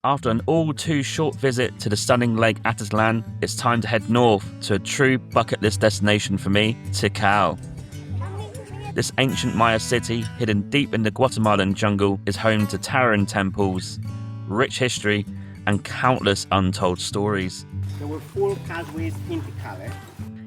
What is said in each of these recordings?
After an all too short visit to the stunning Lake Atitlán, it's time to head north to a true bucket list destination for me, Tikal. This ancient Maya city, hidden deep in the Guatemalan jungle, is home to towering temples, rich history, and countless untold stories. There were 4 causeway in Tikal.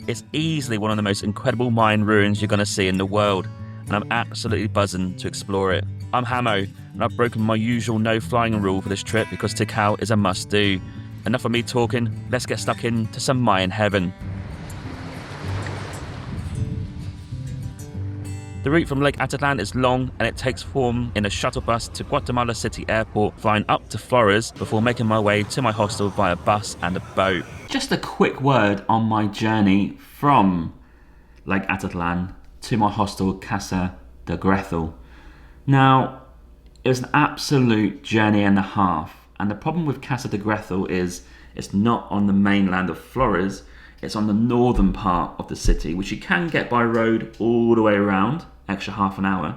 It's easily one of the most incredible Mayan ruins you're going to see in the world, and I'm absolutely buzzing to explore it. I'm Hamo, and I've broken my usual no flying rule for this trip because Tikal is a must do. Enough of me talking, let's get stuck into some Mayan heaven. The route from Lake Atitlán is long, and it takes form in a shuttle bus to Guatemala City Airport, flying up to Flores before making my way to my hostel via bus and a boat. Just a quick word on my journey from Lake Atitlán to my hostel, Casa de Grethel. Now, it was an absolute journey and a half, and the problem with Casa de Grethel is it's not on the mainland of Flores, it's on the northern part of the city, which you can get by road all the way around, extra half an hour,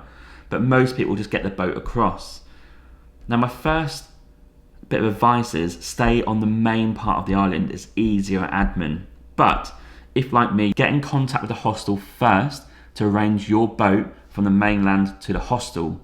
but most people just get the boat across. Now, my first bit of advice is stay on the main part of the island. It's easier admin, but if, like me, get in contact with the hostel first to arrange your boat from the mainland to the hostel.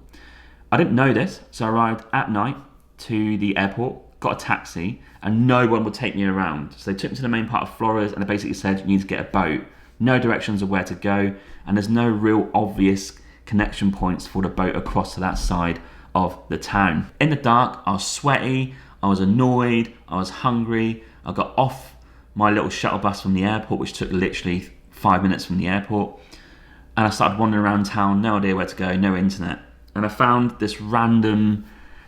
I didn't know this, so I arrived at night to the airport, got a taxi, and no one would take me around. So they took me to the main part of Flores and they basically said, you need to get a boat. No directions of where to go, and there's no real obvious connection points for the boat across to that side of the town. In the dark, I was sweaty, I was annoyed, I was hungry. I got off my little shuttle bus from the airport, which took literally 5 minutes from the airport, and I started wandering around town, no idea where to go, no internet. And I found this random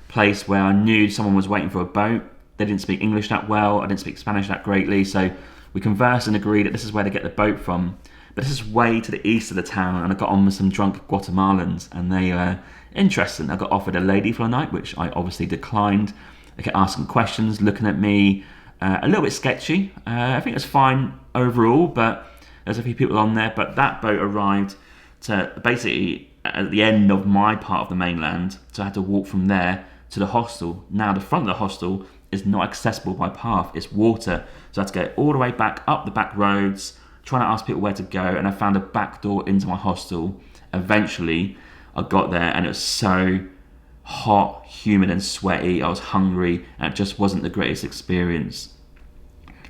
place where I knew someone was waiting for a boat. They didn't speak English that well, I didn't speak Spanish that greatly, so we conversed and agreed that this is where to get the boat from. But this is way to the east of the town, and I got on with some drunk Guatemalans, and they were interesting. I got offered a lady for a night, which I obviously declined. They kept asking questions, looking at me, a little bit sketchy. I think it was fine overall, but there's a few people on there. But that boat arrived to basically at the end of my part of the mainland, so I had to walk from there to the hostel. Now, the front of the hostel is not accessible by path, it's water, so I had to go all the way back up the back roads, trying to ask people where to go, and I found a back door into my hostel. Eventually, I got there, and it was so hot, humid and sweaty, I was hungry, and it just wasn't the greatest experience.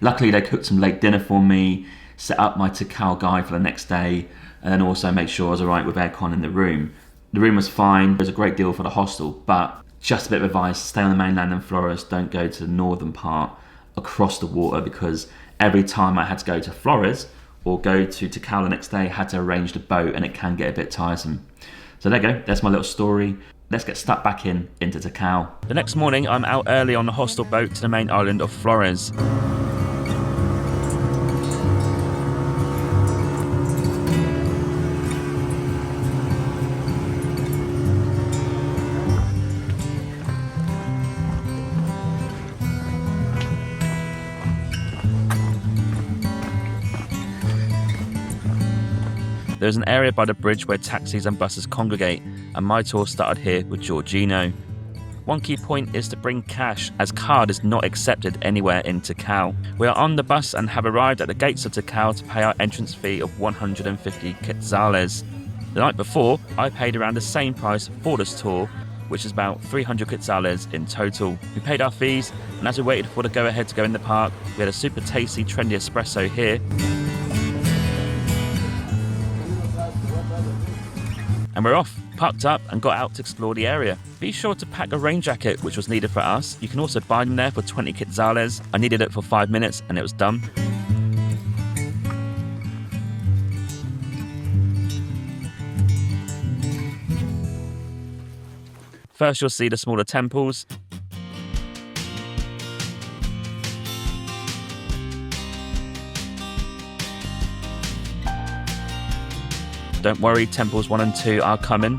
Luckily, they cooked some late dinner for me, set up my Tikal guide for the next day, and then also made sure I was alright with aircon in the room. The room was fine, it was a great deal for the hostel, but just a bit of advice, stay on the mainland in Flores, don't go to the northern part across the water, because every time I had to go to Flores or go to Tikal the next day, I had to arrange the boat, and it can get a bit tiresome. So there you go, that's my little story. Let's get stuck back into Tikal. The next morning, I'm out early on the hostel boat to the main island of Flores. There's an area by the bridge where taxis and buses congregate, and my tour started here with Giorgino. One key point is to bring cash, as card is not accepted anywhere in Tikal. We are on the bus and have arrived at the gates of Tikal to pay our entrance fee of 150 quetzales. The night before, I paid around the same price for this tour, which is about 300 quetzales in total. We paid our fees, and as we waited for the go-ahead to go in the park, we had a super tasty, trendy espresso here. And we're off, parked up and got out to explore the area. Be sure to pack a rain jacket, which was needed for us. You can also buy them there for 20 quetzales. I needed it for 5 minutes and it was done. First you'll see the smaller temples. Don't worry, temples 1 and 2 are coming.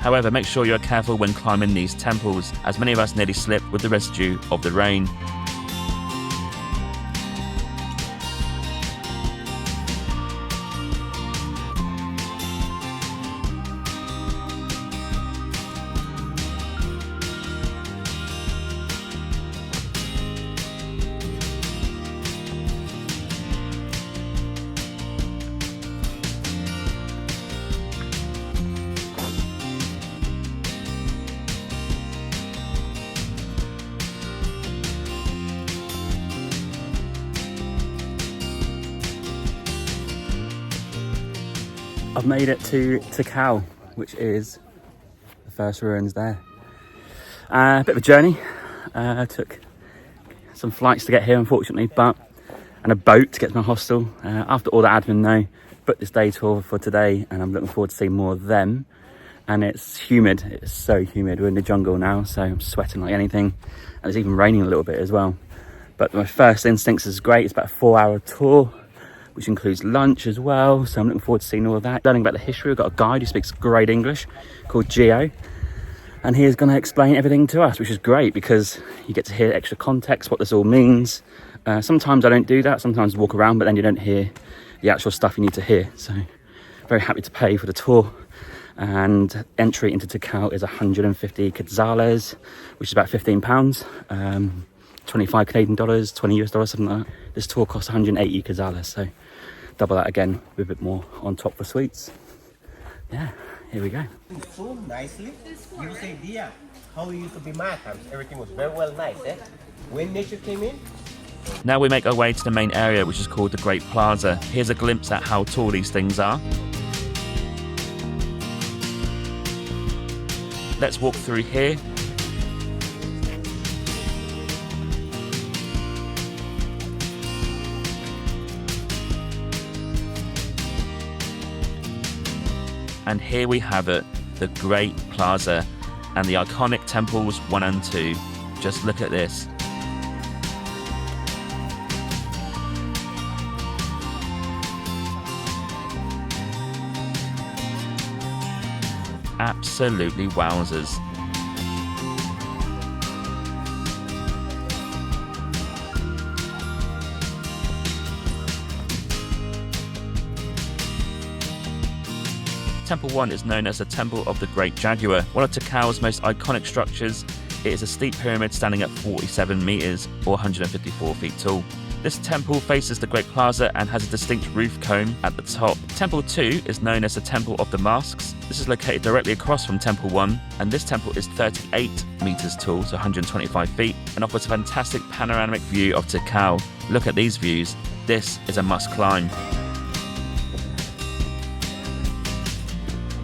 However, make sure you're careful when climbing these temples, as many of us nearly slipped with the residue of the rain. I've made it to Tikal, which is the first ruins there. A bit of a journey. Took some flights to get here, unfortunately, and a boat to get to my hostel. After all the admin though, booked this day tour for today, and I'm looking forward to seeing more of them. And it's humid, it's so humid. We're in the jungle now, so I'm sweating like anything. And it's even raining a little bit as well. But my first instincts is great. It's about a 4-hour tour, which includes lunch as well. So I'm looking forward to seeing all of that. Learning about the history. We've got a guide who speaks great English called Gio. And he is going to explain everything to us, which is great because you get to hear extra context, what this all means. Sometimes I don't do that. Sometimes I walk around, but then you don't hear the actual stuff you need to hear. So very happy to pay for the tour. And entry into Tikal is 150 quetzales, which is about £15. 25 Canadian dollars, 20 US dollars, something like that. This tour costs 180 quetzales, so double that again with a bit more on top for sweets. Yeah, here we go. So nicely, gives an idea how it used to be my times. Everything was very well nice, eh? When nature came in. Now we make our way to the main area, which is called the Great Plaza. Here's a glimpse at how tall these things are. Let's walk through here. And here we have it, the Great Plaza and the iconic temples 1 and 2. Just look at this. Absolutely wowzers. Temple 1 is known as the Temple of the Great Jaguar, one of Tikal's most iconic structures. It is a steep pyramid standing at 47 meters or 154 feet tall. This temple faces the Great Plaza and has a distinct roof cone at the top. Temple 2 is known as the Temple of the Masks. This is located directly across from Temple 1, and this temple is 38 meters tall, so 125 feet, and offers a fantastic panoramic view of Tikal. Look at these views. This is a must climb.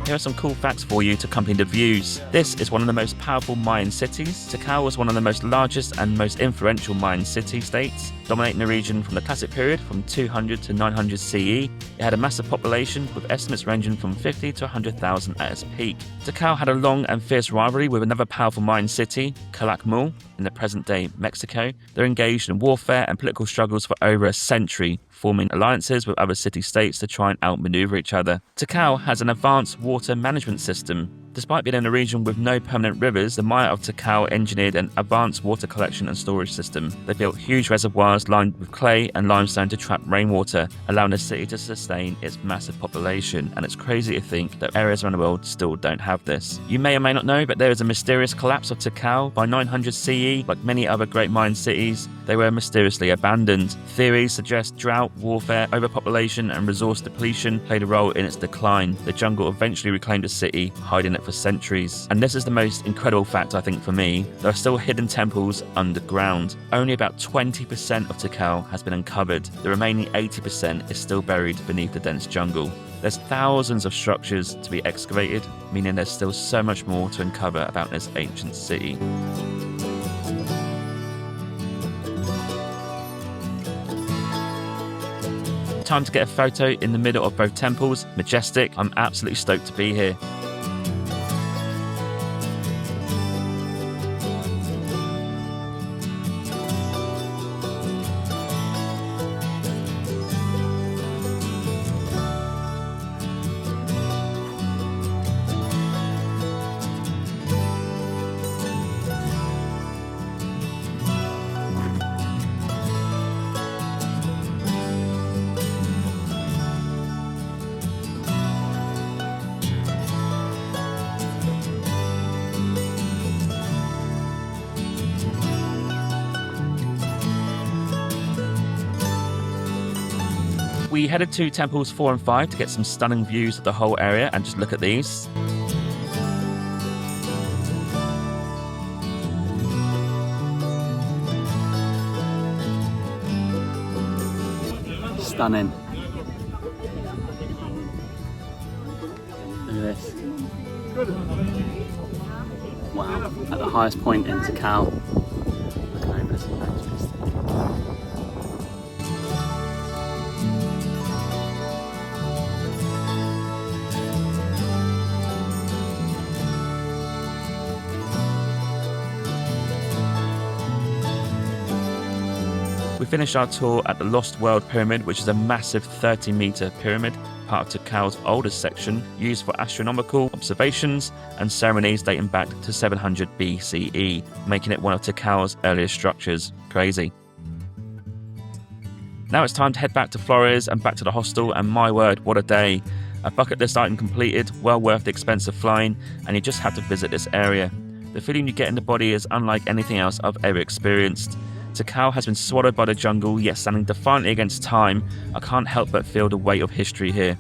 Here are some cool facts for you to accompany the views. This is one of the most powerful Mayan cities. Tikal was one of the most largest and most influential Mayan city-states, dominating the region from the Classic period from 200 to 900 CE. It had a massive population, with estimates ranging from 50 to 100,000 at its peak. Tikal had a long and fierce rivalry with another powerful Mayan city, Calakmul, in the present-day Mexico. They're engaged in warfare and political struggles for over a century, forming alliances with other city-states to try and outmaneuver each other. Tikal has an advanced water management system. Despite being in a region with no permanent rivers, the Maya of Tikal engineered an advanced water collection and storage system. They built huge reservoirs lined with clay and limestone to trap rainwater, allowing the city to sustain its massive population. And it's crazy to think that areas around the world still don't have this. You may or may not know, but there is a mysterious collapse of Tikal by 900 CE. Like many other great Mayan cities, they were mysteriously abandoned. Theories suggest drought, warfare, overpopulation, and resource depletion played a role in its decline. The jungle eventually reclaimed the city, hiding it for centuries. And this is the most incredible fact, I think, for me. There are still hidden temples underground. Only about 20% of Tikal has been uncovered. The remaining 80% is still buried beneath the dense jungle. There's thousands of structures to be excavated, meaning there's still so much more to uncover about this ancient city. Time to get a photo in the middle of both temples. Majestic. I'm absolutely stoked to be here. We headed to temples 4 and 5 to get some stunning views of the whole area, and just look at these. Stunning. Look at this. Wow, at the highest point in Tikal. Look over, it's fantastic. We finished our tour at the Lost World Pyramid, which is a massive 30-metre pyramid, part of Tikal's oldest section, used for astronomical observations and ceremonies dating back to 700 BCE, making it one of Tikal's earliest structures. Crazy. Now it's time to head back to Flores and back to the hostel, and my word, what a day. A bucket list item completed, well worth the expense of flying, and you just have to visit this area. The feeling you get in the body is unlike anything else I've ever experienced. Tikal has been swallowed by the jungle, yet standing defiantly against time, I can't help but feel the weight of history here.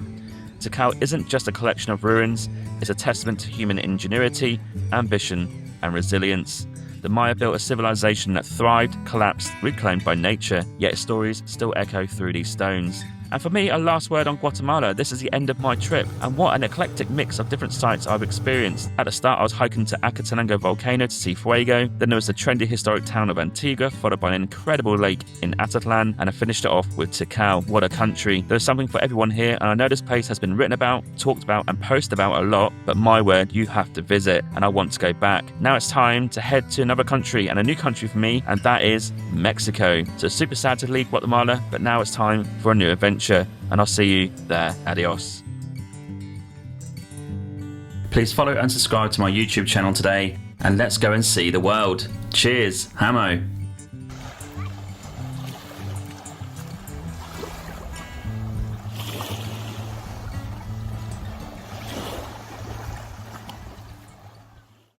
Tikal isn't just a collection of ruins, it's a testament to human ingenuity, ambition, and resilience. The Maya built a civilization that thrived, collapsed, reclaimed by nature, yet its stories still echo through these stones. And for me, a last word on Guatemala. This is the end of my trip, and what an eclectic mix of different sites I've experienced. At the start, I was hiking to Acatenango volcano to see fuego, then there was the trendy historic town of Antigua, followed by an incredible lake in Atitlan, and I finished it off with Tikal. What a country. There's something for everyone here, and I know this place has been written about, talked about, and posted about a lot, but my word, you have to visit, and I want to go back. Now it's time to head to another country, and a new country for me, and that is Mexico. So super sad to leave Guatemala, but now it's time for a new adventure. And I'll see you there. Adios. Please follow and subscribe to my YouTube channel today, and let's go and see the world. Cheers, Hamo.